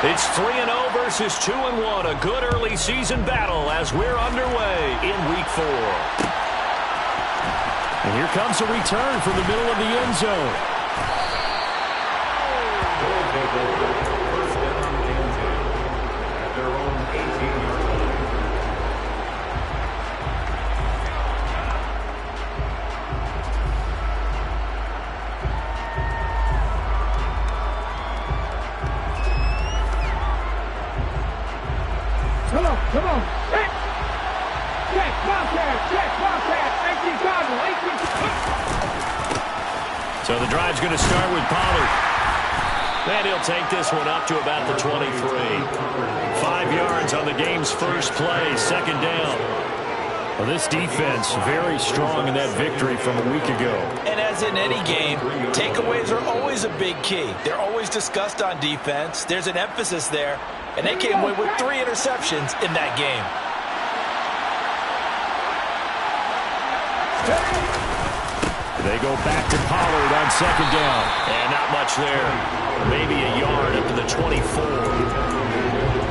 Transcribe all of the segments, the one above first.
It's 3-0 versus 2-1. A good early season battle as we're underway in Week 4. And here comes a return from the middle of the end zone. First down and 10 at their own 18-yard line. Come on. Check. Check. Bobcat. 18 Cardinal. 18. So the drive's going to start with Pollard. And he'll take this one up to about the 23. 5 yards on the game's first play, second down. Well, this defense very strong in that victory from a week ago. And as in any game, takeaways are always a big key. They're always discussed on defense. There's an emphasis there. And they came away with 3 interceptions in that game. They go back to Pollard on second down. And not much there. Maybe a yard up to the 24.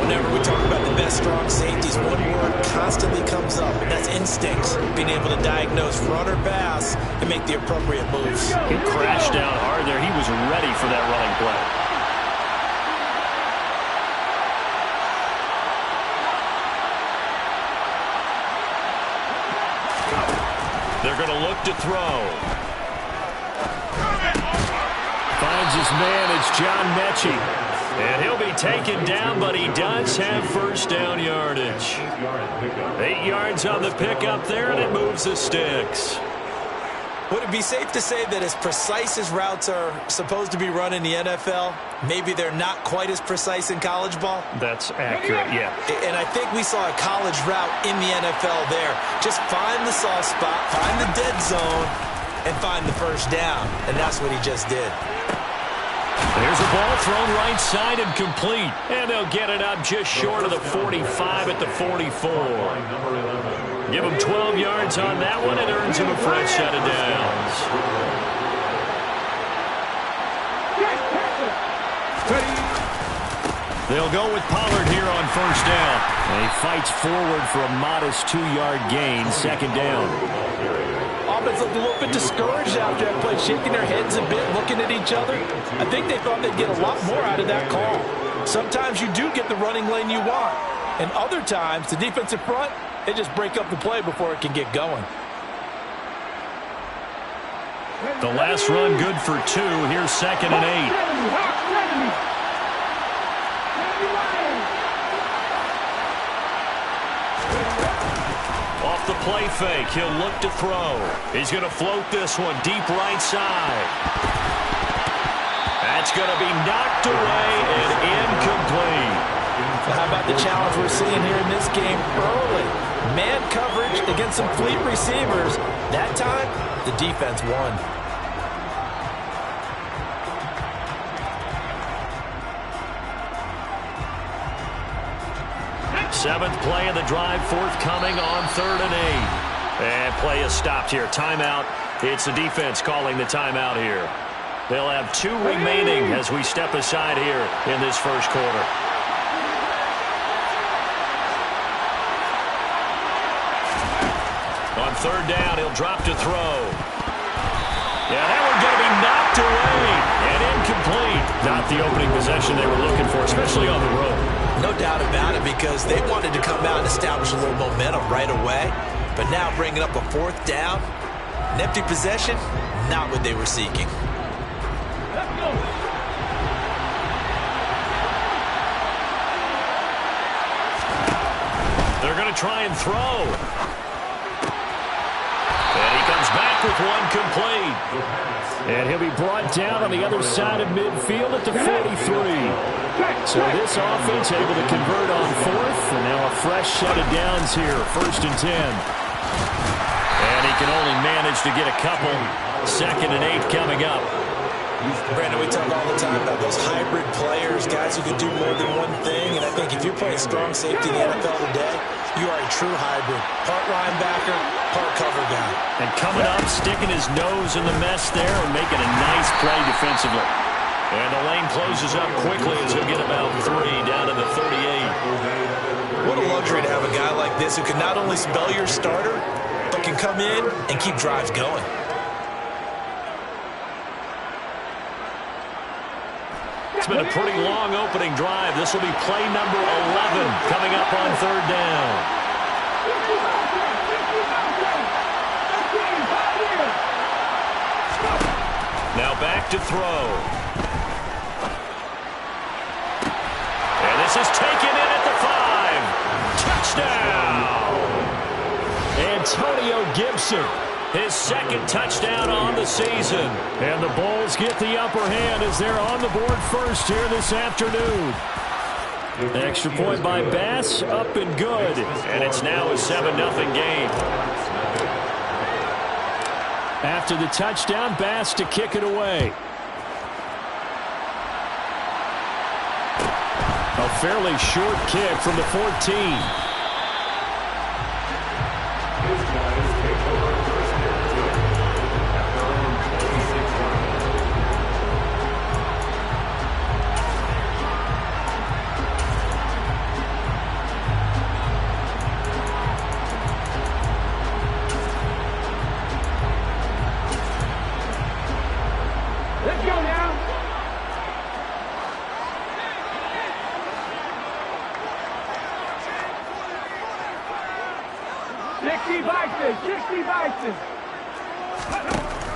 Whenever we talk about the best strong safeties, one word constantly comes up, and that's instincts. Being able to diagnose run or pass and make the appropriate moves. He crashed down hard there. He was ready for that running play. They're going to look to throw. Finds his man. It's John Mechie. And he'll be taken down, but he does have first down yardage. 8 yards on the pickup there, and it moves the sticks. Would it be safe to say that as precise as routes are supposed to be run in the NFL, maybe they're not quite as precise in college ball? That's accurate, yeah. And I think we saw a college route in the NFL there. Just find the soft spot, find the dead zone, and find the first down. And that's what he just did. There's a ball thrown right side and complete. And they'll get it up just short of the 45 at the 44. Give him 12 yards on that one. It earns him a fresh set of downs. They'll go with Pollard here on first down. And he fights forward for a modest 2-yard gain, second down. Offense looked a little bit discouraged after that play, shaking their heads a bit, looking at each other. I think they thought they'd get a lot more out of that call. Sometimes you do get the running lane you want. And other times, the defensive front, they just break up the play before it can get going. The last run good for 2. Here's second and 8. Off the play fake, he'll look to throw. He's going to float this one deep right side. That's going to be knocked away and incomplete. How about the challenge we're seeing here in this game early? Man coverage against some fleet receivers. That time, the defense won. Seventh play of the drive forthcoming on third and 8. And play is stopped here. Timeout. It's the defense calling the timeout here. They'll have 2 remaining as we step aside here in this first quarter. On third down, he'll drop to throw. Yeah, that one's going to be knocked away and incomplete. Not the opening possession they were looking for, especially on the road. No doubt about it, because they wanted to come out and establish a little momentum right away. But now bringing up a fourth down, an empty possession, not what they were seeking. They're going to try and throw. And he comes back with one complete. And he'll be brought down on the other side of midfield at the 43. So this offense able to convert on fourth. And now a fresh set of downs here. First and 10. And he can only manage to get a couple. Second and 8 coming up. Brandon, we talk all the time about those hybrid players, guys who can do more than one thing. And I think if you're playing strong safety in the NFL today, you are a true hybrid. Part linebacker, part cover guy. And coming up, sticking his nose in the mess there and making a nice play defensively. And the lane closes up quickly as he'll get about 3 this who can not only spell your starter, but can come in and keep drives going. It's been a pretty long opening drive. This will be play number 11 coming up on third down. Now back to throw. And this is taken in at the 5. Touchdown! Antonio Gibson, his second touchdown on the season. And the Bulls get the upper hand as they're on the board first here this afternoon. The extra point by Bass, up and good. And it's now a 7-0 game. After the touchdown, Bass to kick it away. A fairly short kick from the 14.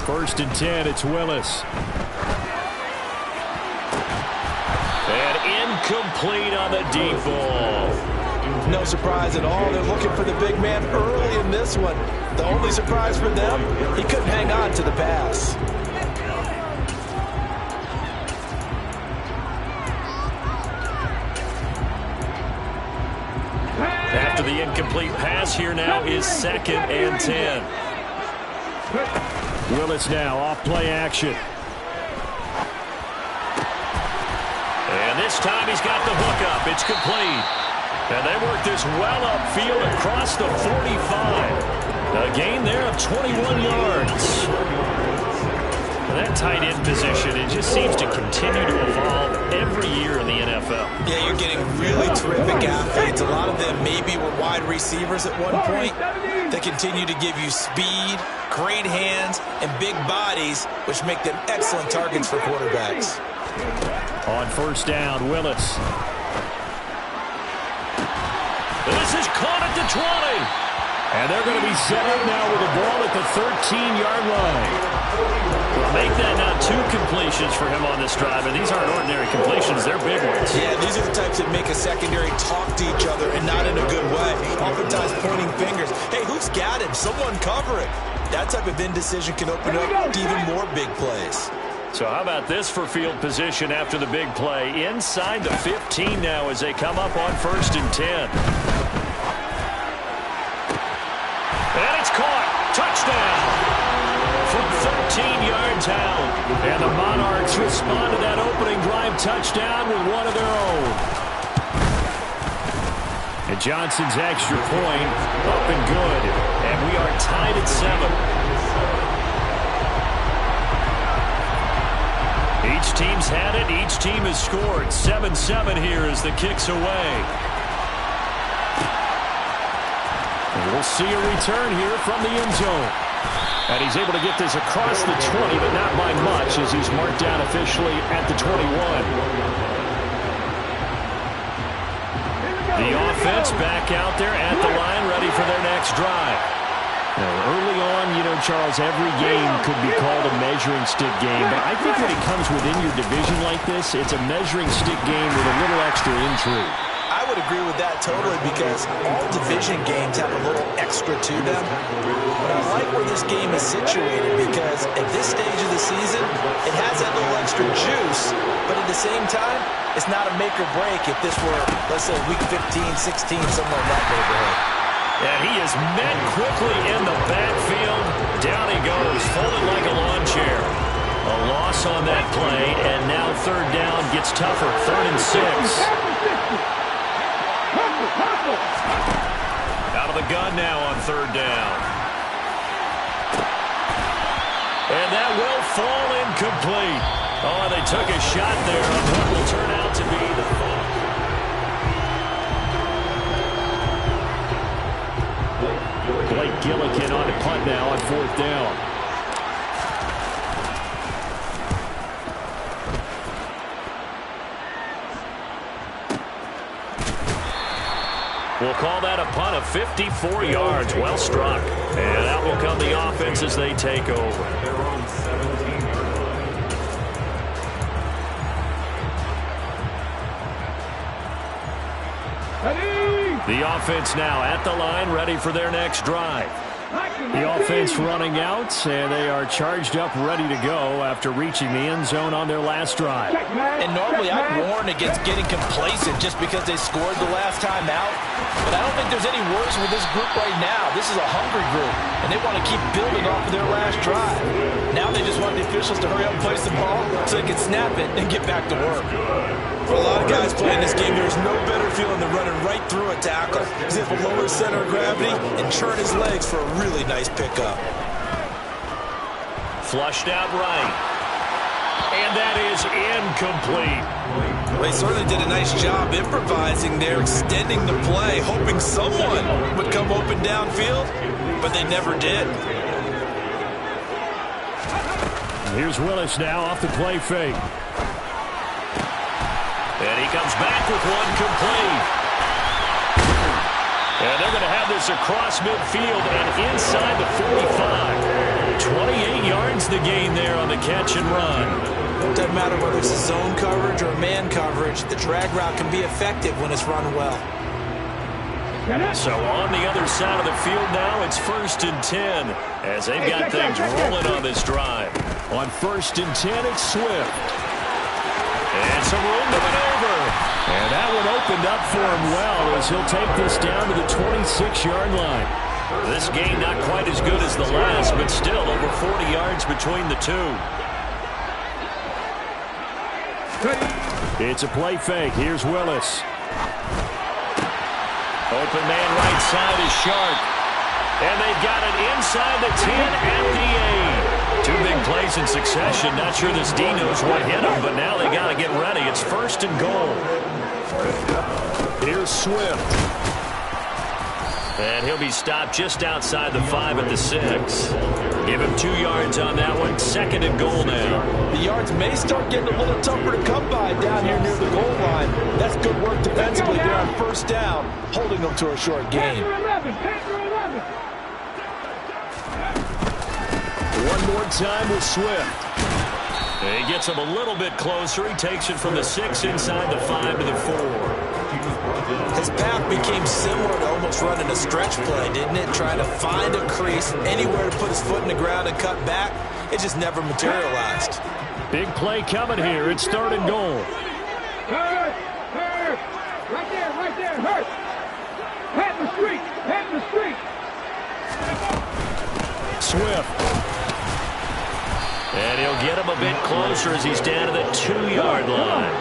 First and 10, it's Willis. And incomplete on the deep ball. No surprise at all. They're looking for the big man early in this one. The only surprise for them, he couldn't hang on to the pass. After the incomplete pass, here now is 2nd and 10. Willis now off play action. And this time he's got the hook up. It's complete. And they work this well upfield across the 45. A gain there of 21 yards. That tight end position, it just seems to continue to evolve every year in the NFL. Yeah, you're getting really terrific athletes. A lot of them maybe were wide receivers at one point. They continue to give you speed, great hands, and big bodies, which make them excellent targets for quarterbacks. On first down, Willis. This is caught at the 20. And they're going to be set up now with the ball at the 13-yard line. Well, make that now 2 completions for him on this drive, and these aren't ordinary completions. They're big ones. Yeah, these are the types that make a secondary talk to each other, and not in a good way. Oftentimes pointing fingers. Hey, who's got him? Someone cover it. That type of indecision can open up to even more big plays. So how about this for field position after the big play? Inside the 15 now as they come up on first and 10. And it's caught. Touchdown. From 13 yards out. And the Monarchs respond to that opening drive touchdown with one of their own. And Johnson's extra point up and good. And we are tied at 7. Each team's had it. Each team has scored. 7-7 here as the kick's away. And we'll see a return here from the end zone. And he's able to get this across the 20, but not by much as he's marked down officially at the 21. The offense back out there at the line, ready for their next drive. Now, early on, you know, Charles, every game could be called a measuring stick game, but I think when it comes within your division like this, it's a measuring stick game with a little extra intrigue. I would agree with that totally because all division games have a little extra to them. But I like where this game is situated because at this stage of the season, it has that little extra juice, but at the same time, it's not a make or break if this were, let's say, week 15, 16, somewhere in that neighborhood. And he is met quickly in the backfield. Down he goes, folded like a lawn chair. A loss on that play, and now third down gets tougher. 3rd and 6. Out of the gun now on third down. And that will fall incomplete. Oh, they took a shot there on what will turn out to be the punt now on 4th down. We'll call that a punt of 54 yards. Well struck. And out will come the offense as they take over. They're on 17 yards. The offense now at the line, ready for their next drive. The offense running out, and they are charged up, ready to go after reaching the end zone on their last drive. And normally I'd warn against getting complacent just because they scored the last time out. But I don't think there's any worries with this group right now. This is a hungry group, and they want to keep building off of their last drive. Now they just want the officials to hurry up and place the ball so they can snap it and get back to work. For a lot of guys playing this game, there's no better feeling than running right through a tackle. He's able to lower his center of gravity and churn his legs for a really nice pickup. Flushed out right. And that is incomplete. They certainly did a nice job improvising there, extending the play, hoping someone would come open downfield, but they never did. Here's Willis now off the play fake. And he comes back with one complete. And they're going to have this across midfield and inside the 45. 28 yards the gain there on the catch and run. Doesn't matter whether it's a zone coverage or man coverage, the drag route can be effective when it's run well. So on the other side of the field now, it's 1st and 10 as they've got things rolling on this drive. On 1st and 10, it's Swift. And some room to maneuver. And that one opened up for him well as he'll take this down to the 26-yard line. This game not quite as good as the last, but still over 40 yards between the two. It's a play fake. Here's Willis. Open man right side is Sharp. And they've got it inside the 10 at the 8. 2 big plays in succession. Not sure this D knows what hit him, but now they got to get ready. It's 1st and goal. Here's Swift. And he'll be stopped just outside the 5 at the 6. Give him 2 yards on that one. 2nd and goal now. The yards may start getting a little tougher to come by down here near the goal line. That's good work defensively there on 1st down, holding them to a short gain. One more time with Swift. He gets him a little bit closer. He takes it from the 6 inside the 5 to the 4. His path became similar to almost running a stretch play, didn't it? Trying to find a crease, anywhere to put his foot in the ground and cut back. It just never materialized. Big play coming here. It's 3rd and goal. Hurt! Hurt! Right there, right there, hurt! Head in the street! Head in the street! Swift. And he'll get him a bit closer as he's down to the 2-yard line.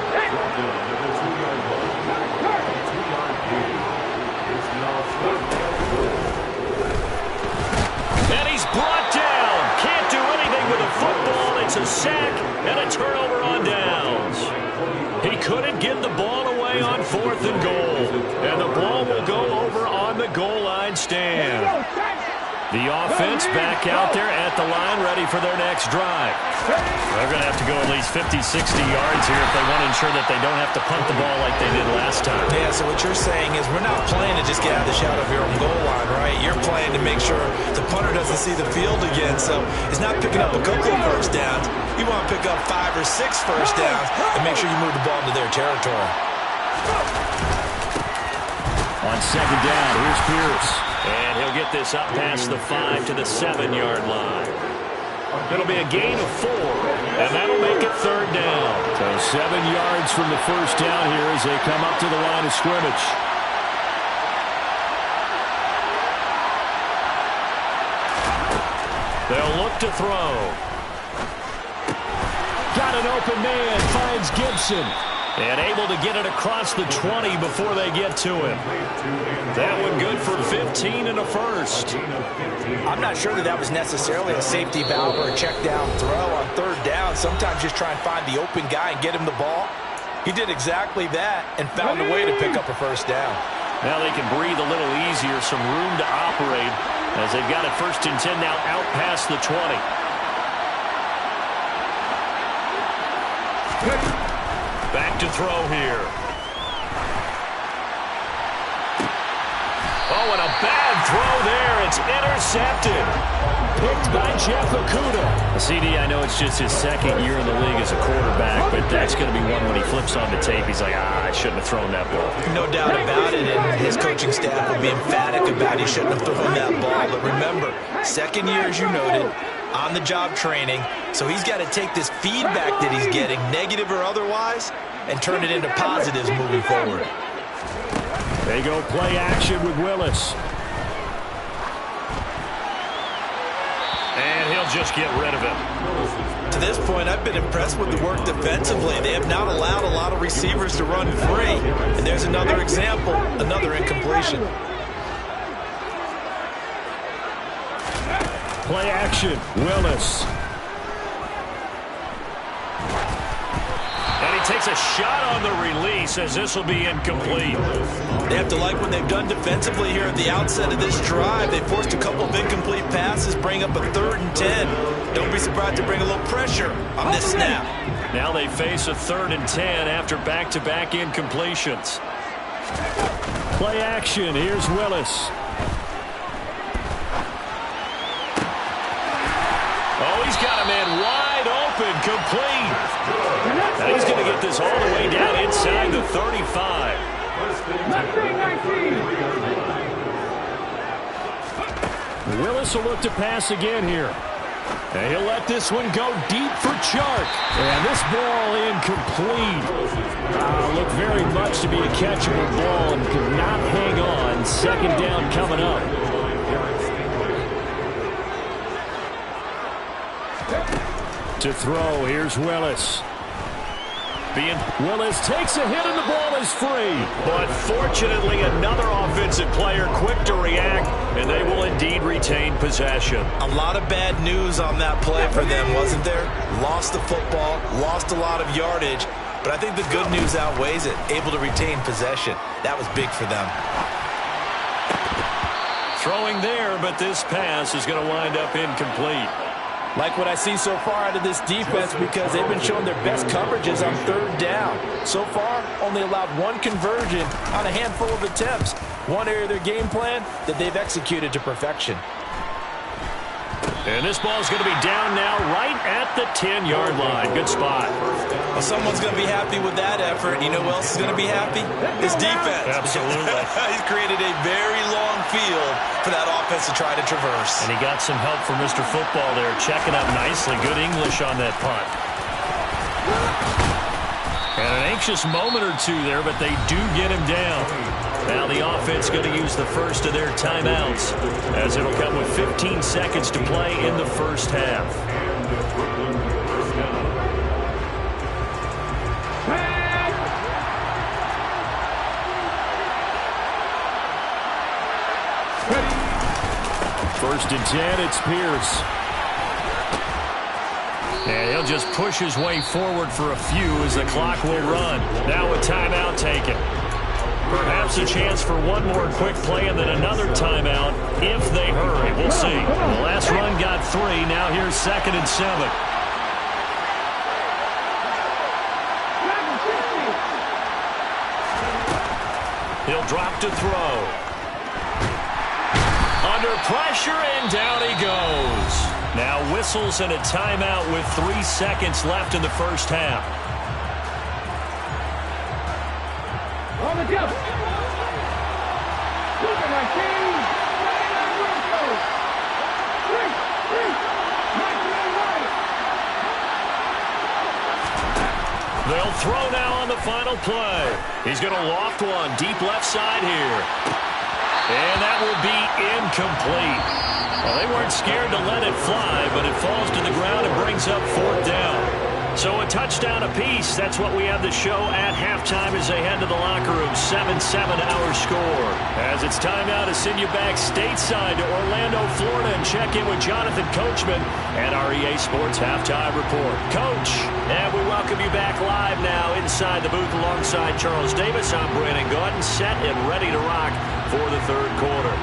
And he's brought down. Can't do anything with a football. It's a sack and a turnover on downs. He couldn't get the ball away on 4th and goal. And the ball will go over on the goal line stand. The offense back out there at the line, ready for their next drive. They're going to have to go at least 50, 60 yards here if they want to ensure that they don't have to punt the ball like they did last time. Yeah, so what you're saying is we're not playing to just get out of the shadow of your own goal line, right? You're playing to make sure the punter doesn't see the field again. So it's not picking up a couple of first downs. You want to pick up 5 or 6 first downs and make sure you move the ball into their territory. On 2nd down, here's Pierce. And he'll get this up past the 5 to the 7-yard line. It'll be a gain of 4, and that'll make it 3rd down. So 7 yards from the first down here as they come up to the line of scrimmage. They'll look to throw. Got an open man, finds Gibson. And able to get it across the 20 before they get to him. That one good for 15 and a first. I'm not sure that was necessarily a safety valve or a check down throw on 3rd down. Sometimes just try and find the open guy and get him the ball. He did exactly that and found a way to pick up a first down. Now they can breathe a little easier, some room to operate as they've got it 1st and 10 now out past the 20. Back to throw here. Oh, and a bad throw there. It's intercepted. Picked by Jeff Okudah. CD, I know it's just his 2nd year in the league as a quarterback, but that's going to be one when he flips on the tape. He's like, I shouldn't have thrown that ball. No doubt about it, and his coaching staff will be emphatic about he shouldn't have thrown that ball. But remember, 2nd year, as you noted, on-the-job training, so he's got to take this feedback that he's getting, negative or otherwise, and turn it into positives moving forward. They go play action with Willis. And he'll just get rid of him. To this point, I've been impressed with the work defensively. They have not allowed a lot of receivers to run free. And there's another example, another incompletion. Play action, Willis. And he takes a shot on the release as this will be incomplete. They have to like what they've done defensively here at the outset of this drive. They forced a couple of incomplete passes, bring up a 3rd and 10. Don't be surprised to bring a little pressure on this snap. Now they face a 3rd and 10 after back-to-back incompletions. Play action, here's Willis. Oh, he's got a man wide open, complete. Now he's going to get this all the way down inside the 35. Willis will look to pass again here. And he'll let this one go deep for Chark. And this ball incomplete. Looked very much to be a catchable ball and could not hang on. 2nd down coming up. To throw, here's Willis. Willis takes a hit and the ball is free. But fortunately, another offensive player quick to react, and they will indeed retain possession. A lot of bad news on that play for them, wasn't there? Lost the football, lost a lot of yardage, but I think the good news outweighs it. Able to retain possession. That was big for them. Throwing there, but this pass is going to wind up incomplete. Like what I see so far out of this defense because they've been showing their best coverages on 3rd down. So far, only allowed 1 conversion on a handful of attempts. One area of their game plan that they've executed to perfection. And this ball is going to be down now right at the 10-yard line. Good spot. Well, someone's going to be happy with that effort. You know who else is going to be happy? His defense. Absolutely. He's created a very long field for that offense to try to traverse. And he got some help from Mr. Football there, checking up nicely. Good English on that punt. And an anxious moment or two there, but they do get him down. Now the offense going to use the first of their timeouts, as it'll come with 15 seconds to play in the 1st half. First and 10, it's Pierce. And he'll just push his way forward for a few as the clock will run. Now a timeout taken. Perhaps a chance for one more quick play and then another timeout if they hurry. We'll see. The last run got 3. Now here's 2nd and 7. He'll drop to throw. Under pressure, and down he goes. Now whistles and a timeout with 3 seconds left in the 1st half. On the jump. Look at my team. They'll throw now on the final play. He's going to loft one deep left side here. And that will be incomplete. Well, they weren't scared to let it fly, but it falls to the ground and brings up 4th down. So a touchdown apiece. That's what we have to show at halftime as they head to the locker room. 7-7 our score. As it's time now to send you back stateside to Orlando, Florida, and check in with Jonathan Coachman at our EA Sports Halftime Report. Coach, and we welcome you back live now inside the booth alongside Charles Davis. I'm Brandon Gaudin, set and ready to rock for the 3rd quarter.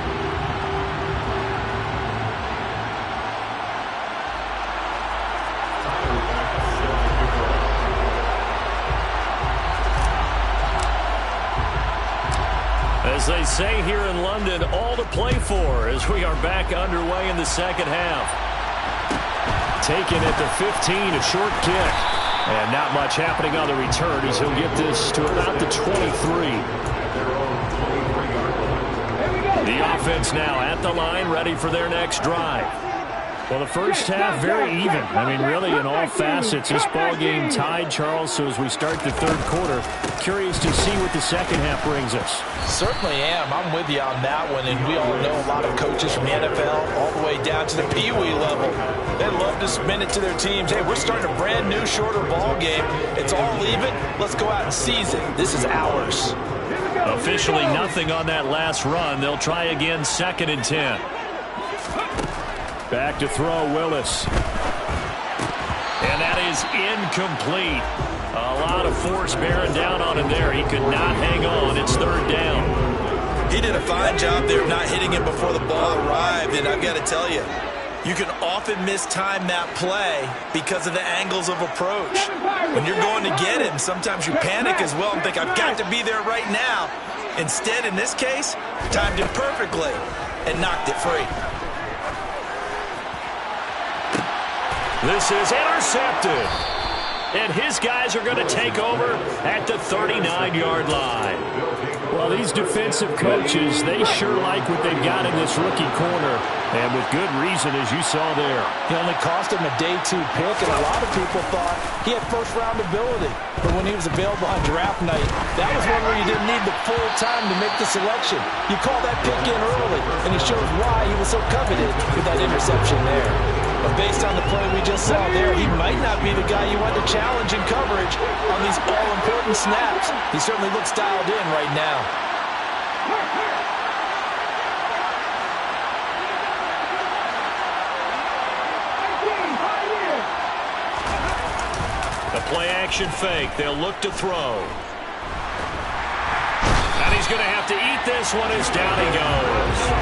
As they say here in London, all to play for as we are back underway in the second half. Taken at the 15, a short kick. And not much happening on the return as he'll get this to about the 23. The offense now at the line, ready for their next drive. Well, the first half, very even. I mean, really, in all facets, this ball game tied, Charles. So as we start the third quarter, curious to see what the second half brings us. Certainly am. I'm with you on that one. And we all know a lot of coaches from the NFL all the way down to the Pee Wee level. They love to spin it to their teams. Hey, we're starting a brand new, shorter ball game. It's all even. Let's go out and seize it. This is ours. Officially nothing on that last run. They'll try again, 2nd and 10. Back to throw, Willis. And that is incomplete. A lot of force bearing down on him there. He could not hang on. It's 3rd down. He did a fine job there of not hitting him before the ball arrived, and I've got to tell you, you can often mistime that play because of the angles of approach. When you're going to get him, sometimes you panic as well and think, I've got to be there right now. Instead, in this case, timed it perfectly and knocked it free. This is intercepted. And his guys are going to take over at the 39-yard line. Well, these defensive coaches, they sure like what they've got in this rookie corner. And with good reason, as you saw there. He only cost him a day 2 pick, and a lot of people thought he had first-round ability. But when he was available on draft night, that was one where you didn't need the full time to make the selection. You call that pick in early, and it shows why he was so coveted with that interception there. But based on the play we just saw there, he might not be the guy you want to challenge in coverage on these all-important snaps. He certainly looks dialed in right now. The play-action fake. They'll look to throw. And he's going to have to eat this one as down he goes.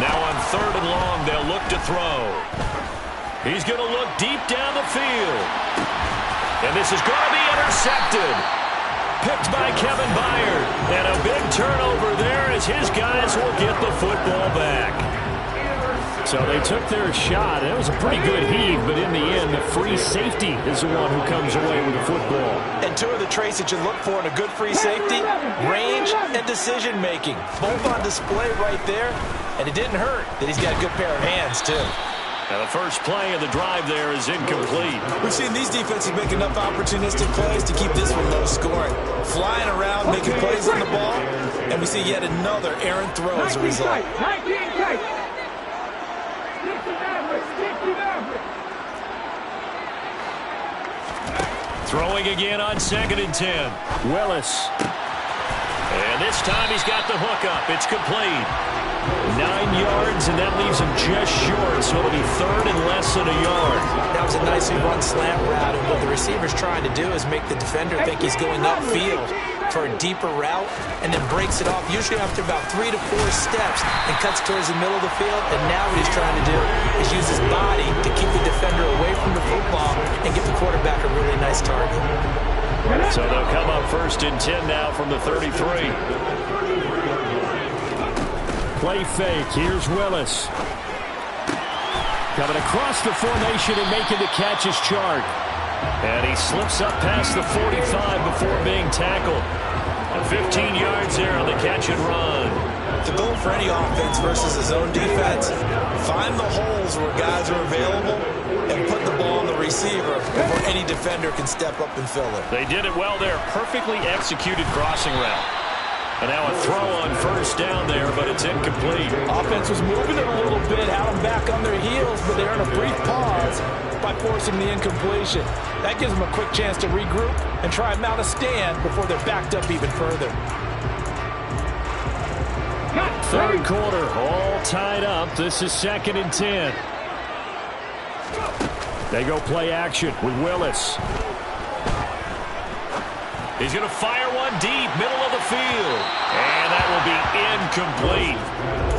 Now on 3rd and long, they'll look to throw. He's going to look deep down the field. And this is going to be intercepted. Picked by Kevin Byard. And a big turnover there as his guys will get the football back. So they took their shot. It was a pretty good heave, but in the end, the free safety is the one who comes away with the football. And 2 of the traits that you look for in a good free safety, range and decision-making. Both on display right there, and it didn't hurt that he's got a good pair of hands, too. Now the first play of the drive there is incomplete. We've seen these defenses make enough opportunistic plays to keep this one low scoring. Flying around, making plays on the ball, and we see yet another errant throw as a result. Throwing again on 2nd and 10. Willis. And this time he's got the hook up. It's complete. 9 yards, and that leaves him just short, so it'll be 3rd and less than a yard. That was a nicely run slant route, and what the receiver's trying to do is make the defender think he's going upfield for a deeper route, and then breaks it off, usually after about 3 to 4 steps, and cuts towards the middle of the field. And now what he's trying to do is use his body to keep the defender away from the football and give the quarterback a really nice target. So they'll come up 1st and 10 now from the 33. Play fake. Here's Willis. Coming across the formation and making the catch is Chark. And he slips up past the 45 before being tackled. And 15 yards there on the catch and run. The goal for any offense versus his own defense, find the holes where guys are available and put the ball on the receiver before any defender can step up and fill it. They did it well there. Perfectly executed crossing route. And now a throw on 1st down there, but it's incomplete. Offense was moving it a little bit, had them back on their heels, but they're in a brief pause by forcing the incompletion. That gives them a quick chance to regroup and try and mount a stand before they're backed up even further. 3rd quarter, all tied up. This is 2nd and 10. They go play action with Willis. He's going to fire one deep, middle of the field. And that will be incomplete.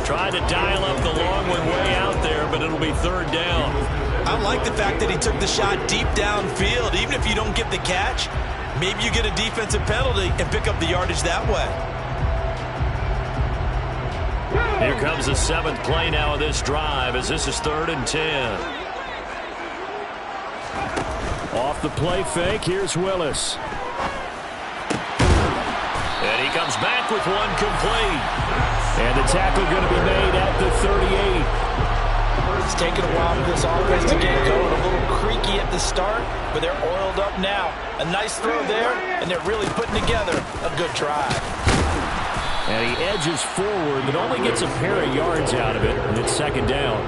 Tried to dial up the long one way out there, but it'll be third down. I like the fact that he took the shot deep downfield. Even if you don't get the catch, maybe you get a defensive penalty and pick up the yardage that way. Here comes the 7th play now of this drive as this is 3rd and 10. Off the play fake, here's Willis. And he comes back with one complete. And the tackle going to be made at the 38. It's taken a while for this offense to get going. A little creaky at the start, but they're oiled up now. A nice throw there, and they're really putting together a good drive. And he edges forward, but only gets a pair of yards out of it, and it's 2nd down.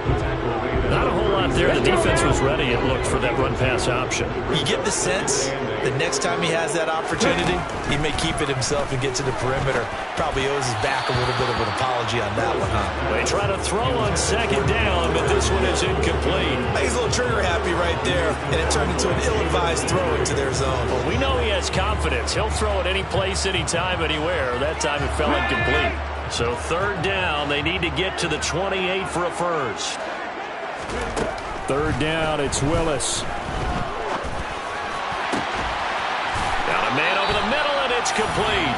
Not a whole lot there. The defense was ready, it looked, for that run-pass option. You get the sense the next time he has that opportunity, he may keep it himself and get to the perimeter. Probably owes his back a little bit of an apology on that one, huh? They try to throw on 2nd down, but this one is incomplete. He's a little trigger happy right there, and it turned into an ill-advised throw into their zone. Well, we know he has confidence. He'll throw it any place, anytime, anywhere. That time it fell incomplete. So 3rd down, they need to get to the 28 for a first. 3rd down, it's Willis. Got a man over the middle, and it's complete.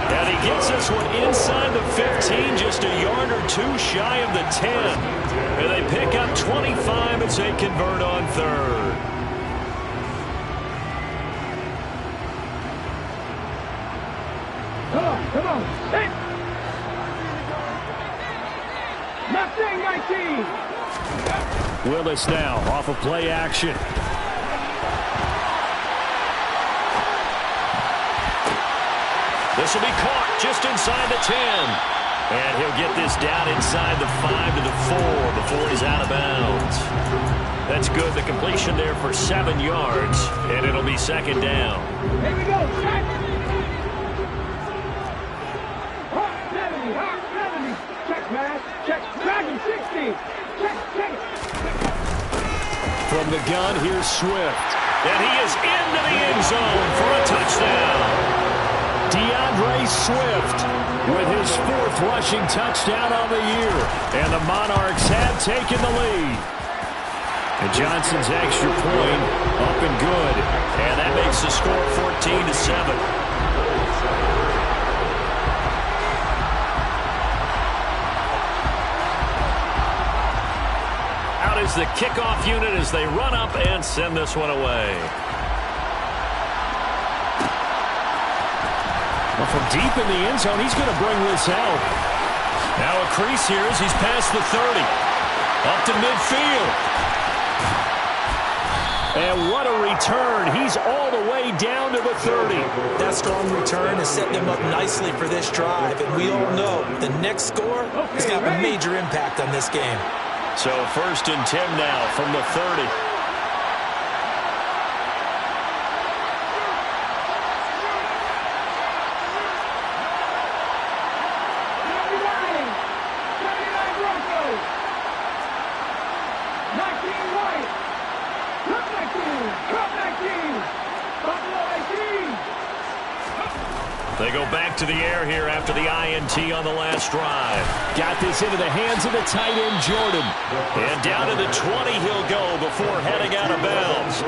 And he gets this one inside the 15, just a yard or two shy of the 10. And they pick up 25 as they convert on 3rd. Come on. Hey. Mustang 19. Willis now off of play action. This will be caught just inside the 10. And he'll get this down inside the 5 to the 4 before he's out of bounds. That's good. The completion there for 7 yards, and it'll be 2nd down. Here we go. Check. Hawk 70. Hawk 70. Check, man. Check. Dragon 60. Check. From the gun, here's Swift. And he is into the end zone for a touchdown. DeAndre Swift with his 4th rushing touchdown on the year. And the Monarchs have taken the lead. And Johnson's extra point up and good. And that makes the score 14-7. Out is the kickoff unit as they run up and send this one away. Well, from deep in the end zone, he's going to bring this out. Now a crease here as he's past the 30. Up to midfield. And what a return. He's all the way down to the 30. That strong return has set them up nicely for this drive. And we all know the next score is going to have a major impact on this game. So 1st and 10 now from the 30. They go back to the air here after the INT on the last drive. Got this into the hands of the tight end, Jordan. And down to the 20 he'll go before heading out of bounds.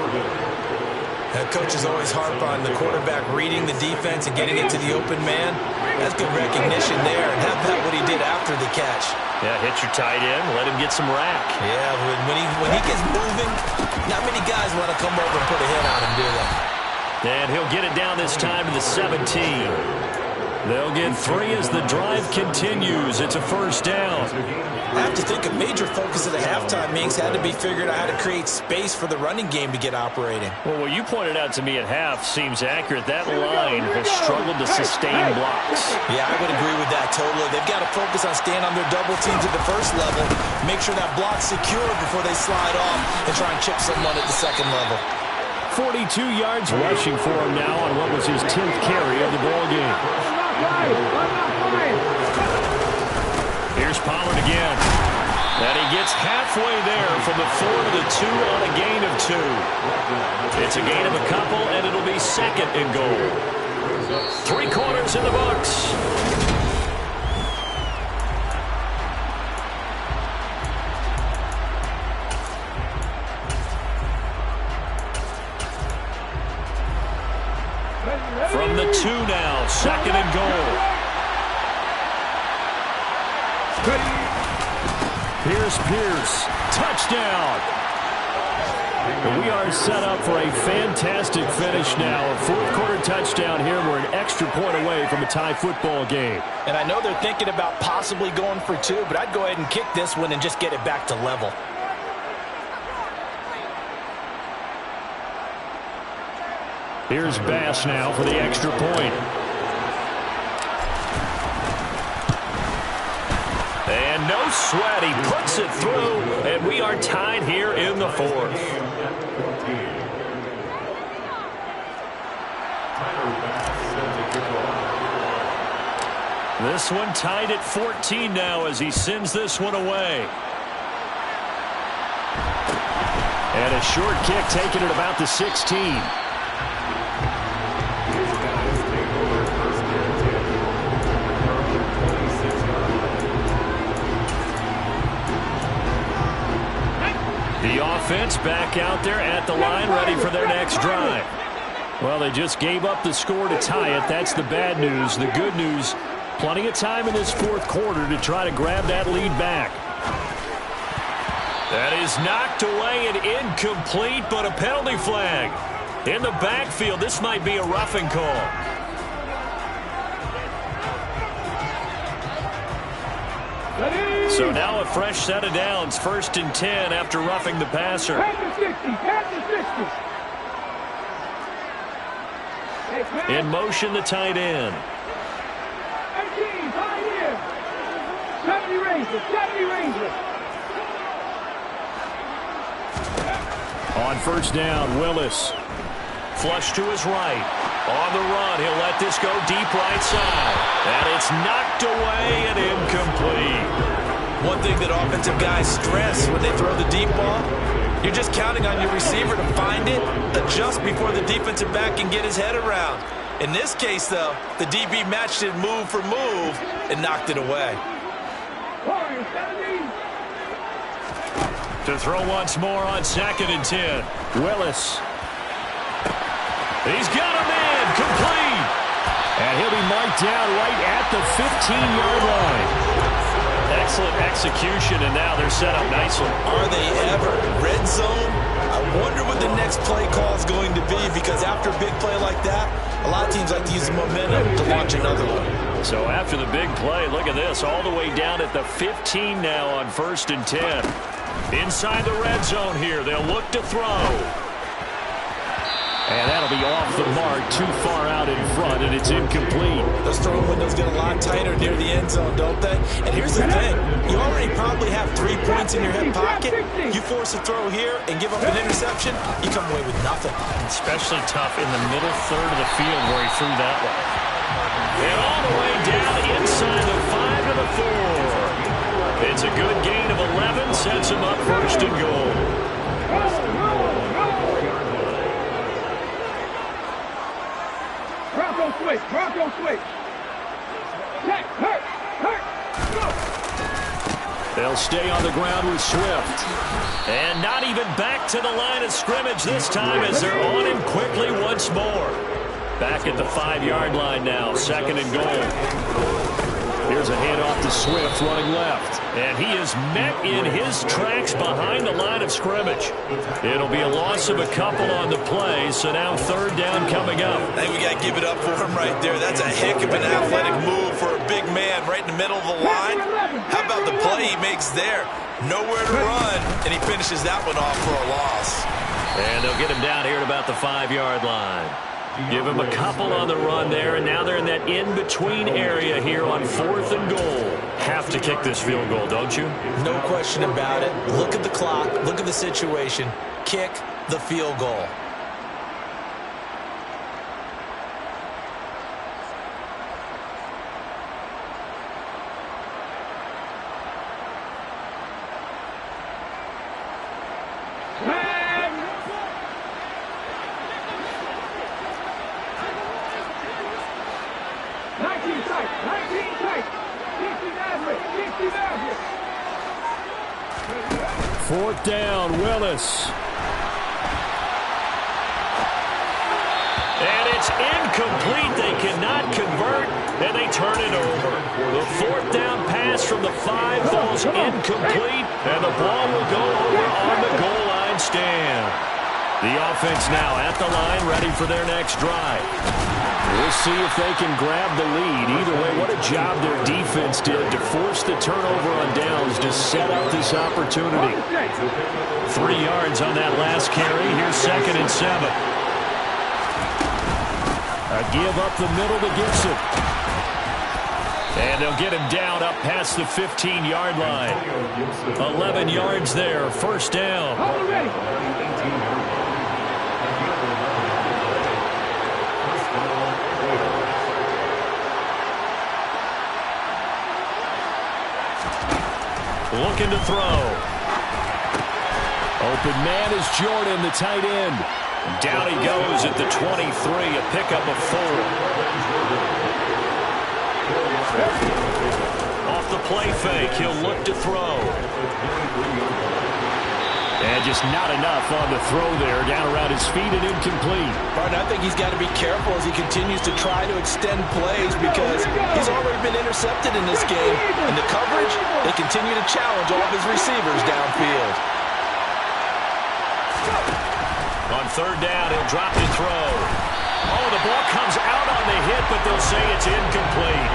Coaches always harp on the quarterback reading the defense and getting it to the open man. That's good recognition there. And how about what he did after the catch? Yeah, hit your tight end, let him get some rack. Yeah, when he gets moving, not many guys want to come over and put a hit on him, do they? And he'll get it down this time to the 17. They'll get 3 as the drive continues. It's a 1st down. I have to think a major focus at the halftime meetings had to be figuring out how to create space for the running game to get operating. Well, what you pointed out to me at half seems accurate. That line has struggled to sustain blocks. Yeah, I would agree with that totally. They've got to focus on staying on their double teams at the 1st level, make sure that block's secure before they slide off and try and chip someone at the 2nd level. 42 yards rushing for him now on what was his 10th carry of the ball game. I'm not flying. Here's Pollard again. And he gets halfway there from the 4 to the 2 on a gain of 2. It's a gain of a couple, and it'll be second and goal. 3 quarters in the books. From the 2 now, second and goal. Here's Pierce, touchdown. We are set up for a fantastic finish now. A fourth-quarter touchdown here. We're an extra point away from a tie football game. And I know they're thinking about possibly going for 2, but I'd go ahead and kick this one and just get it back to level. Here's Bass now for the extra point. And no sweat. He puts it through, and we are tied here in the 4th. This one tied at 14 now as he sends this one away. And a short kick taken at about the 16. The offense back out there at the line, ready for their next drive. Well, they just gave up the score to tie it. That's the bad news. The good news, plenty of time in this fourth quarter to try to grab that lead back. That is knocked away and incomplete, but a penalty flag. In the backfield, this might be a roughing call. So now a fresh set of downs, 1st and 10 after roughing the passer. In motion, the tight end. 70 Rangers. On first down, Willis. Flush to his right. On the run, he'll let this go deep right side. And it's knocked away and incomplete. One thing that offensive guys stress when they throw the deep ball, you're just counting on your receiver to find it, adjust before the defensive back can get his head around. In this case, though, the DB matched it move for move and knocked it away. To throw once more on 2nd and 10. Willis. He's got a man, complete. And he'll be marked down right at the 15-yard line. Excellent execution, and now they're set up nicely. Are they ever? Red zone? I wonder what the next play call is going to be, because after a big play like that, a lot of teams like to use the momentum to launch another one. So after the big play, look at this, all the way down at the 15 now on 1st and 10. Inside the red zone here, they'll look to throw. And that'll be off the mark, too far out in front, and it's incomplete. Those throwing windows get a lot tighter near the end zone, don't they? And here's the thing. You already probably have 3 points in your hip pocket. You force a throw here and give up an interception, you come away with nothing. Especially tough in the middle third of the field where he threw that one. And all the way down inside the 5 to the 4. It's a good gain of 11, sets him up 1st and goal. Bronco switch. Check, hurt, go. They'll stay on the ground with Swift. And not even back to the line of scrimmage this time as they're on him quickly once more. Back at the 5-yard line now, 2nd and goal. Here's a handoff to Swift running left. And he is met in his tracks behind the line of scrimmage. It'll be a loss of a couple on the play, so now 3rd down coming up. I think we got to give it up for him right there. That's a heck of an athletic move for a big man right in the middle of the line. How about the play he makes there? Nowhere to run, and he finishes that one off for a loss. And they'll get him down here at about the 5-yard line. Give him a couple on the run there, and now they're in that in-between area here on 4th and goal. Have to kick this field goal, don't you? No question about it. Look at the clock. Look at the situation. Kick the field goal. tight. 19 tight. 60 Nazareth. 60 Nazareth. Fourth down, Willis. And it's incomplete. They cannot convert, and they turn it over. The fourth down pass from the 5 falls incomplete, and the ball will go over on the goal line stand. The offense now at the line, ready for their next drive. We'll see if they can grab the lead. Either way, what a job their defense did to force the turnover on downs to set up this opportunity. 3 yards on that last carry. Here's 2nd and 7. A give up the middle to Gibson. And they'll get him down up past the 15-yard line. 11 yards there, first down. Looking to throw. Open man is Jordan, the tight end. Down he goes at the 23, a pickup of 4. Off the play fake, he'll look to throw. And just not enough on the throw there, down around his feet and incomplete. Martin, I think he's got to be careful as he continues to try to extend plays because he's already been intercepted in this game. And the coverage, they continue to challenge all of his receivers downfield. On third down, he'll drop to throw. Oh, the ball comes out on the hit, but they'll say it's incomplete.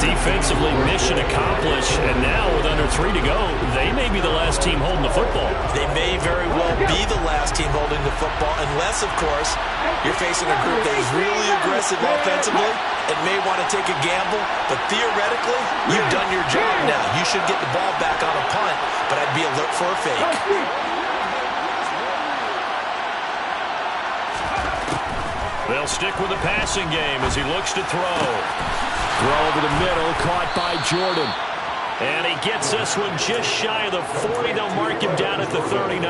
Defensively, mission accomplished, and now with under 3 to go, they may be the last team holding the football. They may very well be the last team holding the football, unless, of course, you're facing a group that is really aggressive offensively and may want to take a gamble. But theoretically, you've done your job now. You should get the ball back on a punt, but I'd be alert for a fake. They'll stick with the passing game as he looks to throw. Throw over the middle, caught by Jordan. And he gets this one just shy of the 40. They'll mark him down at the 39.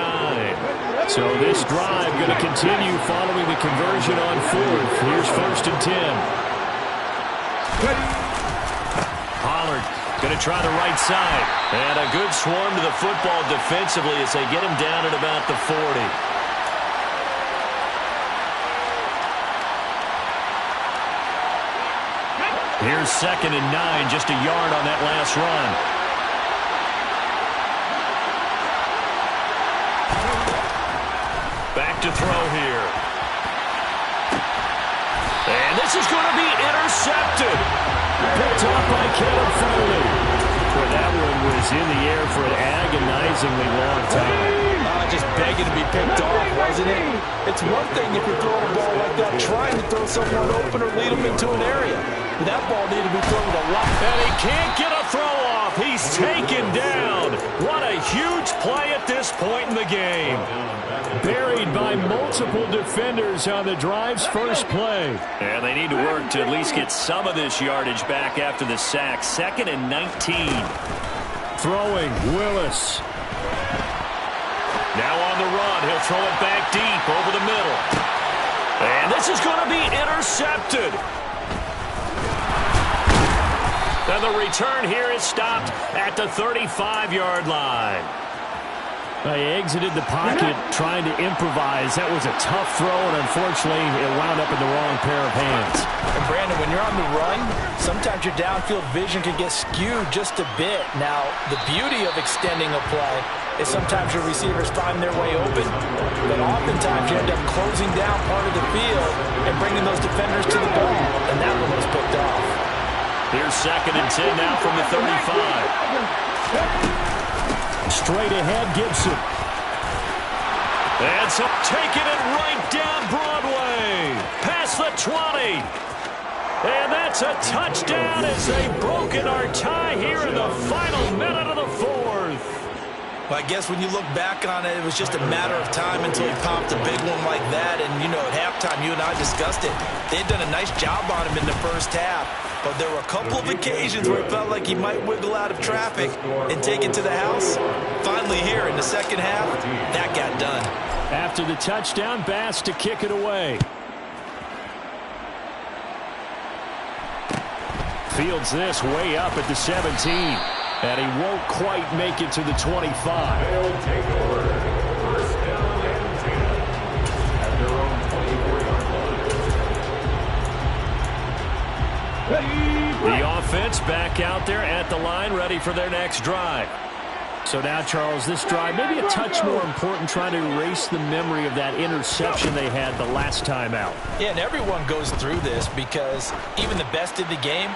So this drive going to continue following the conversion on 4th. Here's 1st and 10. Pollard going to try the right side. And a good swarm to the football defensively as they get him down at about the 40. Here's 2nd and 9, just a yard on that last run. Back to throw here. And this is going to be intercepted. Picked off by Caleb Farley. Boy, that one was in the air for an agonizingly long time. Just begging to be picked off, wasn't it? It's one thing if you're throwing a ball like that, trying to throw someone open or lead them into an area. That ball needed to be thrown a lot. And he can't get a throw off. He's taken down. What a huge play at this point in the game. Buried by multiple defenders on the drive's first play. And they need to work to at least get some of this yardage back after the sack. 2nd and 19. Throwing, Willis. Now on the run, he'll throw it back deep over the middle. And this is going to be intercepted. And the return here is stopped at the 35-yard line. They exited the pocket trying to improvise. That was a tough throw, and unfortunately, it wound up in the wrong pair of hands. And Brandon, when you're on the run, sometimes your downfield vision can get skewed just a bit. Now, the beauty of extending a play is sometimes your receivers find their way open, but oftentimes you end up closing down part of the field and bringing those defenders to the ball, and that one was picked off. Here's 2nd and 10 now from the 35. Straight ahead, Gibson. And so taking it right down Broadway. Past the 20. And that's a touchdown as they've broken our tie here in the final minute of the 4th. Well, I guess when you look back on it, it was just a matter of time until he popped a big one like that. And, you know, at halftime, you and I discussed it. They had done a nice job on him in the first half. But there were a couple of occasions where it felt like he might wiggle out of traffic and take it to the house. Finally here in the second half, that got done. After the touchdown, Bass to kick it away. Fields this way up at the 17. And he won't quite make it to the 25. They'll take over. First down and 10 at their own 24-yard line. The offense back out there at the line, ready for their next drive. So now, Charles, this drive maybe a touch more important, trying to erase the memory of that interception they had the last time out. Yeah, and everyone goes through this because even the best in the game,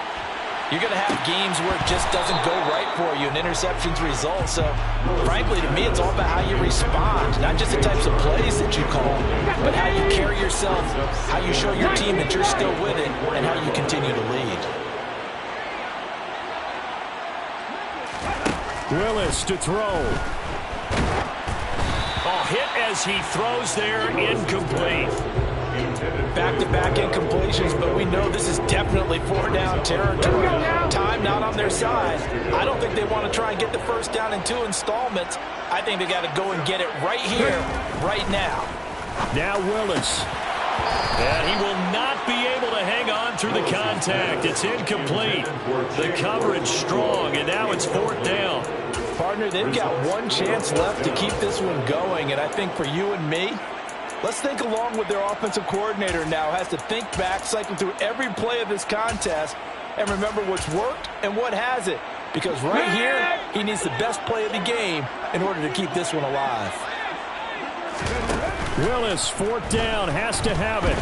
you're going to have games where it just doesn't go right for you, and interceptions result. So, frankly, to me, it's all about how you respond, not just the types of plays that you call, but how you carry yourself, how you show your team that you're still with it, and how you continue to lead. Willis to throw. Oh, hit as he throws there, incomplete. Back-to-back incompletions, but we know this is definitely four-down territory. Time not on their side. I don't think they want to try and get the first down in 2 installments. I think they got to go and get it right here, right now. Now Willis. And he will not be able to hang on through the contact. It's incomplete. The coverage strong, and now it's 4th down. Partner, they've got one chance left to keep this one going, and I think for you and me, let's think along with their offensive coordinator now. Has to think back, cycle through every play of this contest, and remember what's worked and what hasn't. Because right here, he needs the best play of the game in order to keep this one alive. Willis, 4th down, has to have it.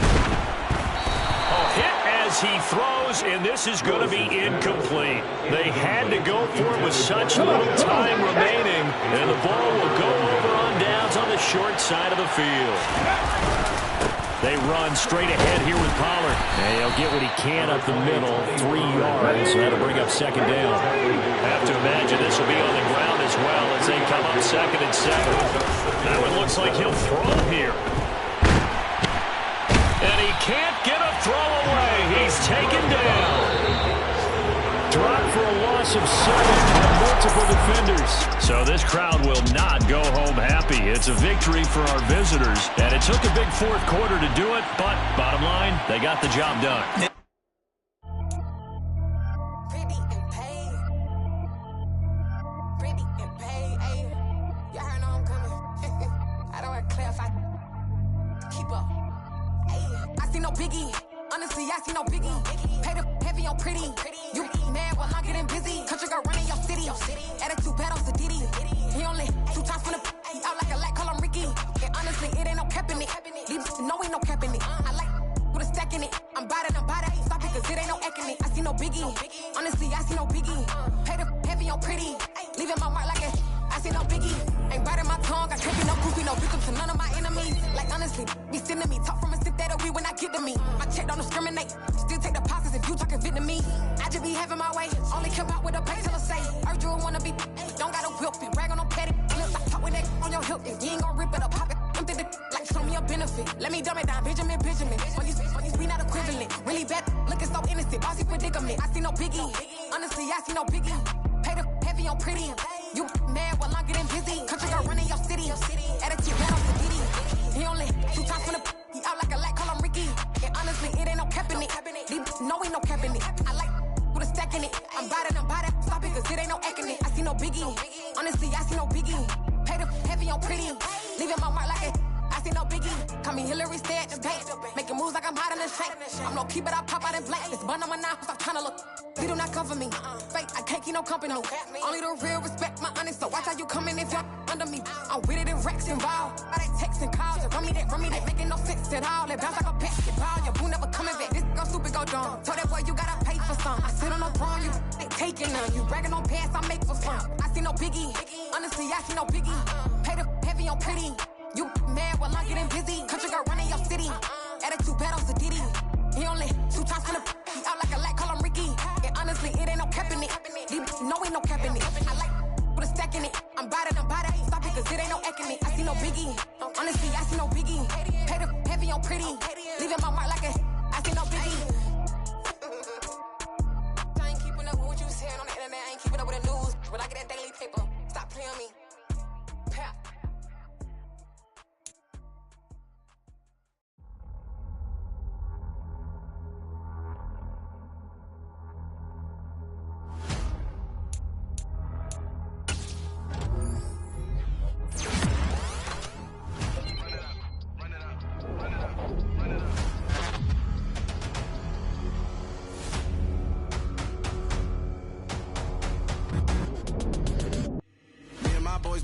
Oh, hit as he throws, and this is going to be incomplete. They had to go for it with such little time remaining, and the ball will go over on downs on the short side of the field. They run straight ahead here with Pollard. And he'll get what he can up the middle, 3 yards, so that'll bring up 2nd down. Have to imagine this will be on the ground as well as they come up 2nd and 7. That one looks like he'll throw here. And he can't get a throw away. He's taken down. Dropped for a loss of 7 and multiple defenders. So this crowd will not go home happy. It's a victory for our visitors. And it took a big 4th quarter to do it, but bottom line, they got the job done.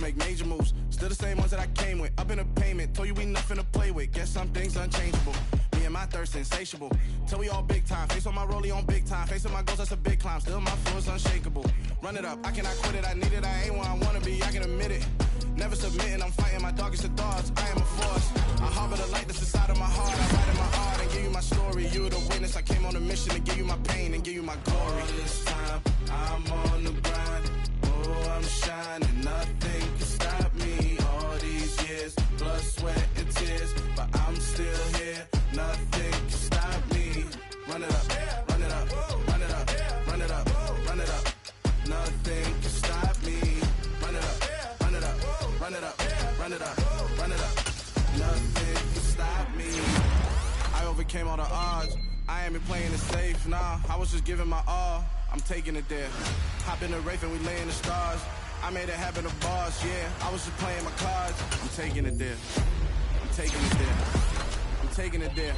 make major moves. Still the same ones that I came with. Up in a payment, told you we nothing to play with. Guess some things unchangeable. Me and my thirst insatiable. Till we all big time. Face on my rollie on big time. Face on my goals, that's a big climb. Still my flow is unshakable. Run it up, I cannot quit it. I need it, I ain't where I wanna be, I can admit it. Never submitting, I'm fighting my darkest of thoughts. I am a force. I harbor the light that's inside of my heart. I write in my heart and give you my story. You the witness, I came on a mission to give you my pain and give you my glory. All this time, I'm on the grind. Oh, I'm shining, nothing can stop me. All these years, blood, sweat, and tears, but I'm still here. Nothing can stop me. Run it up, run it up, run it up, run it up, run it up. Nothing can stop me. Run it up, run it up, run it up, run it up, run it up. Nothing can stop me. I overcame all the odds. I ain't been playing it safe, nah. I was just giving my all. I'm taking it there. Hop in the Wraith and we lay in the stars. I made it happen to boss, yeah. I was just playing my cards. I'm taking it there. I'm taking it there. I'm taking it there.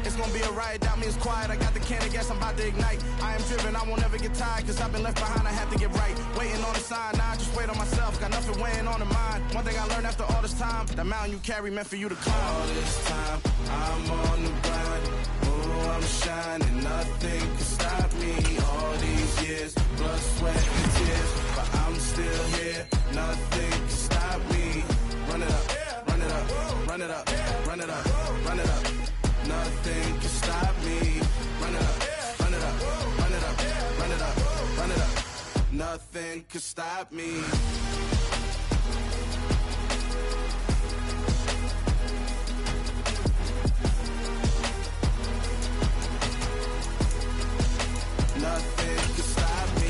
It's gonna be a riot, doubt me it's quiet. I got the can of gas, I'm about to ignite. I am driven, I won't ever get tired, cause I've been left behind, I have to get right. Waiting on the sign, now I just wait on myself. Got nothing weighing on the mind. One thing I learned after all this time, the mountain you carry meant for you to climb. All this time, I'm on the grind. Oh, I'm shining, nothing can stop me. All these years, blood, sweat, and tears, but I'm still here. Nothing can stop me. Run it up, run it up, run it up, run it up, run it up. Nothing can stop me. Run it up, run it up, run it up, run it up, run it up. Nothing can stop me. Nothing can stop me.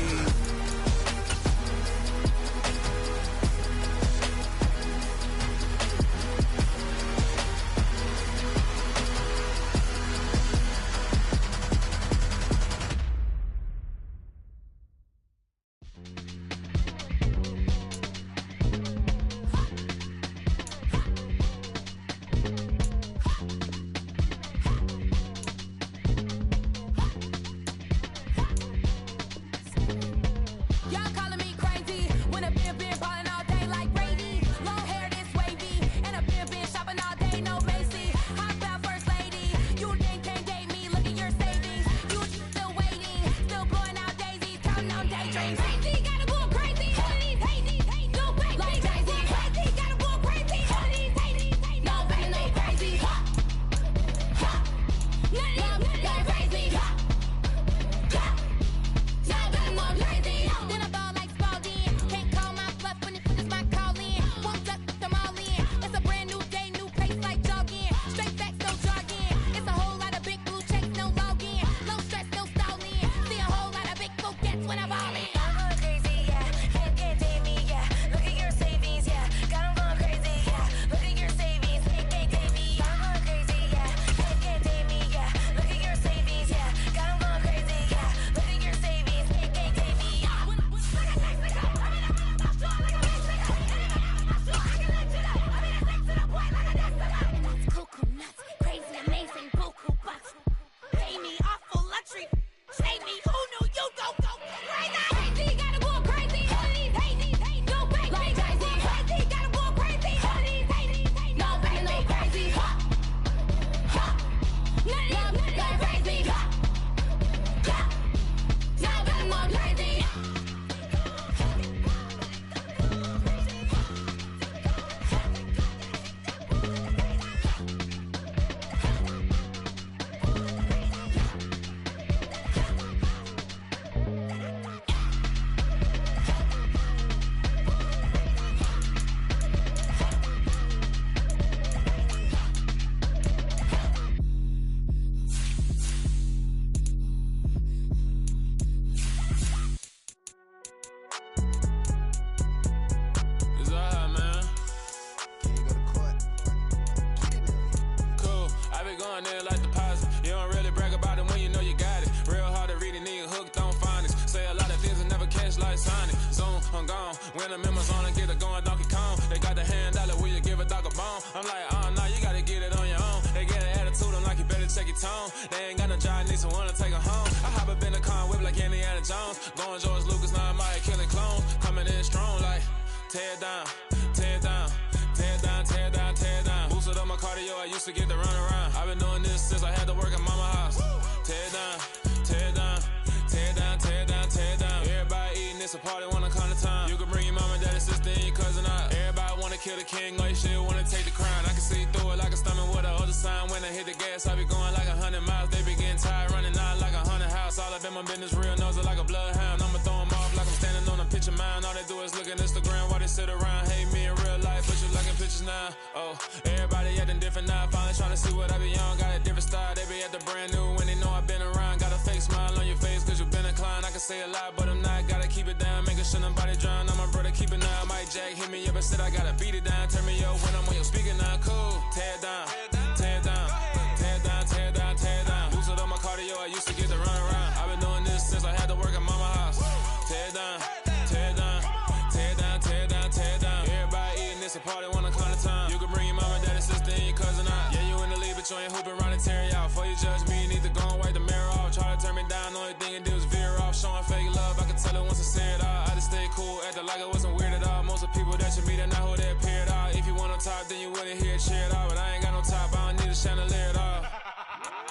When I'm in my zone, I get it going Donkey Kong. They got the hand dollar, will you give a dog a bone? I'm like, oh no, you gotta get it on your own. They get an attitude, I'm like, you better to check your tone. They ain't got no job, need someone to take her home. I hop up in the car and whip like Indiana Jones. Going George Lucas, now I might killing clones. Coming in strong like, tear down, tear down, tear down, tear down, tear down. Boosted up my cardio, I used to get to run around. I've been doing this since I had to work at mama house. Tear down, tear down, tear down, tear down, tear down. Everybody eating, it's a party, wanna come to time. You can bring your mama, daddy, sister, and your cousin out. Everybody wanna kill the king, like shit, wanna take the crown. I can see through it like a stomach with a other sign. When I hit the gas, I be going like 100 miles. They be getting tired, running out like 100 house. All up in my business, real nose like a bloodhound. I'ma throw them off like I'm standing on a picture mound. All they do is look at Instagram while they sit around. Hate me in real life, but you liking pictures now. Oh, everybody acting different now. Finally trying to see what I be on. Got a different style, they be at the brand new when they know I've been around. Got a fake smile on your face cause you been inclined. I can say a lot, but I'm not. Gotta keep it down, making sure nobody drown. I'm my brother, keep it now. Mike Jack hit me up and said I gotta beat it down. Turn me up when I'm on your speaker now. Cool, tear down, tear down, tear down, tear down, tear down. Boosted up my cardio, I used to get to run around. I've been doing this since I had to work at mama house. Tear down, tear down, tear down, tear down, tear down. Everybody eating, it's a party, wanna come to time. You can bring your mama, daddy, sister, and your cousin out. Yeah, you in the league, but you ain't hooping around and tear you out. Before you judge me, you need to go and wipe the mirror off. Try to turn me down, the only thing you do is veer off. Showing fake love, I can tell it once I see it all. I just stay cool, acting like it wasn't weird at all. Most of the people that you meet are not who they appear at all. If you want on top, then you wouldn't hear it cheer at all. But I ain't got no top, I don't need a chandelier at all.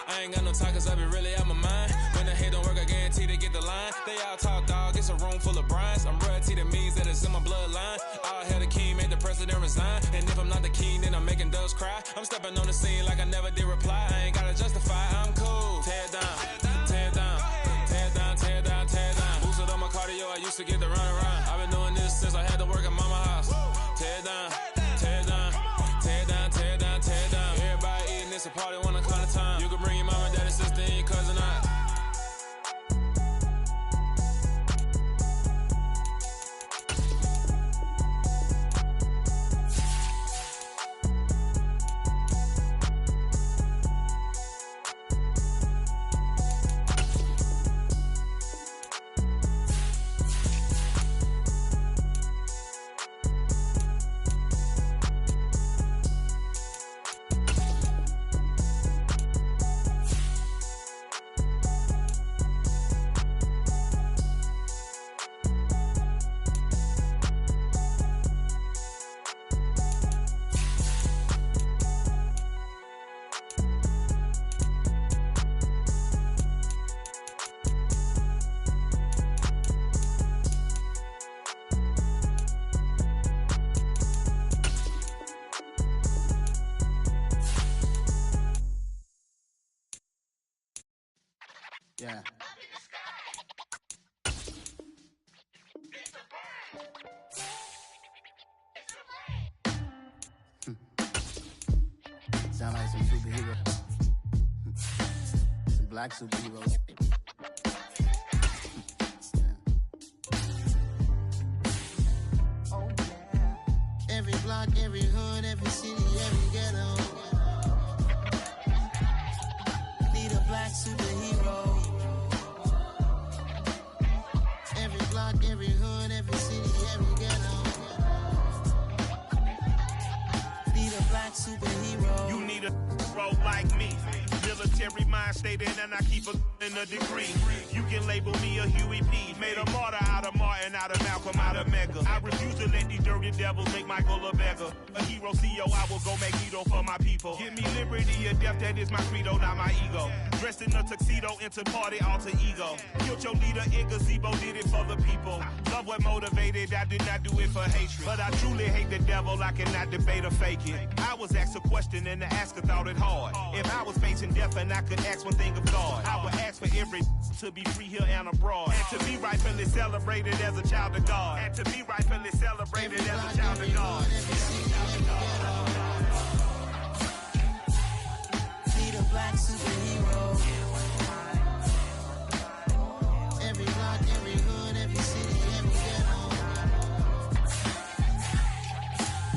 I ain't got no talk cause I be really out my mind. When the hate don't work, I guarantee they get the line. They all talk dog, it's a room full of brines. I'm royalty, that means that it's in my bloodline. All hell the king, made the president resign. And if I'm not the king, then I'm making doves cry. I'm stepping on the scene like I never did reply. I ain't gotta justify, I'm cool. Tear down, tear down, tear down, tear down, tear down. Boosted up my cardio, I used to get to run around. I've been doing this since I had to work at mama house. Tear down, tear down, tear down, tear down, tear down. Everybody eating, it's a party, wanna come to time. You can bring your mama, daddy, sister, and your cousin out. Yeah. Sound like some superheroes. Some black superheroes. Oh, yeah. Every block, every hood, every city, every ghetto. Need a black superhero. Every block, every hood, every city, every ghetto. Need a black superhero. You need a bro like me. Military mind stated, and I keep in a degree. You can label me a Huey P. Made a martyr out of Martin, out of Malcolm, out of Mega. I refuse to let these dirty devils make Michael a beggar. A hero CEO, I will go Magneto for my people. Give me liberty or death, that is my credo, not my ego. Dressed in a tuxedo, into party, alter ego. Killed your leader in gazebo, did it for the people. Love what motivated, I did not do it for hatred. But I truly hate the devil, I cannot debate or fake it. I was asked a question and the asker thought it hard. If I was facing death and I could ask one thing of God, I would ask for every to be free here and abroad. And to be rightfully celebrated as a child of God. And to be rightfully celebrated as a child of God. Need a black superhero. Every block, every hood, every city, every ghetto.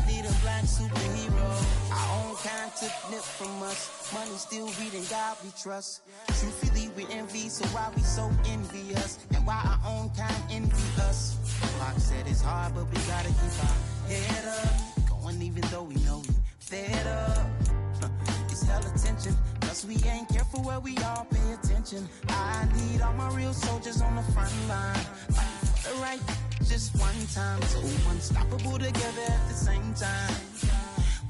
Need a black superhero. Our own kind took nip from us. Money still reading God we trust. Truthfully we envy, so why we so envious? And why our own kind envy us? Pac said it's hard, but we gotta keep our head up. Going even though we know we fed up. It's hella tension, but Cause we ain't careful where we all pay attention. I need all my real soldiers on the front line. Fighting for the right just one time. So unstoppable together at the same time.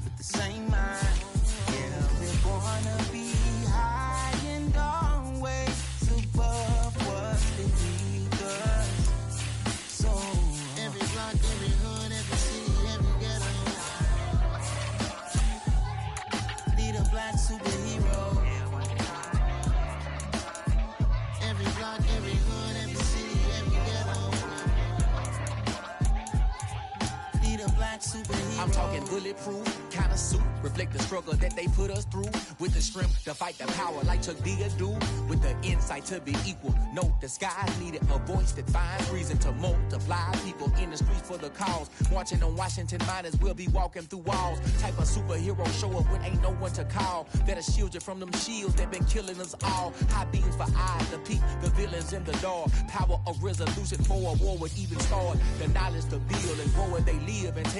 With the same mind. Yeah, we're gonna be high and always above what's beneath us. So every block, every hood, every city, every ghetto need a black superhero. Every block, every hood, every city, every ghetto need a black superhero. I'm talking bulletproof kind of suit, reflect the struggle that they put us through. With the strength to fight the power like Chuck D do. With the insight to be equal. Note the skies needed a voice that finds reason to multiply. People in the streets for the cause. Marching on Washington, might as well be walking through walls. Type of superhero show up when ain't no one to call. That'll shield you from them shields that been killing us all. High beams for eyes to peek the villains in the dark. Power of resolution for a war would even start. The knowledge to build and grow where they live and take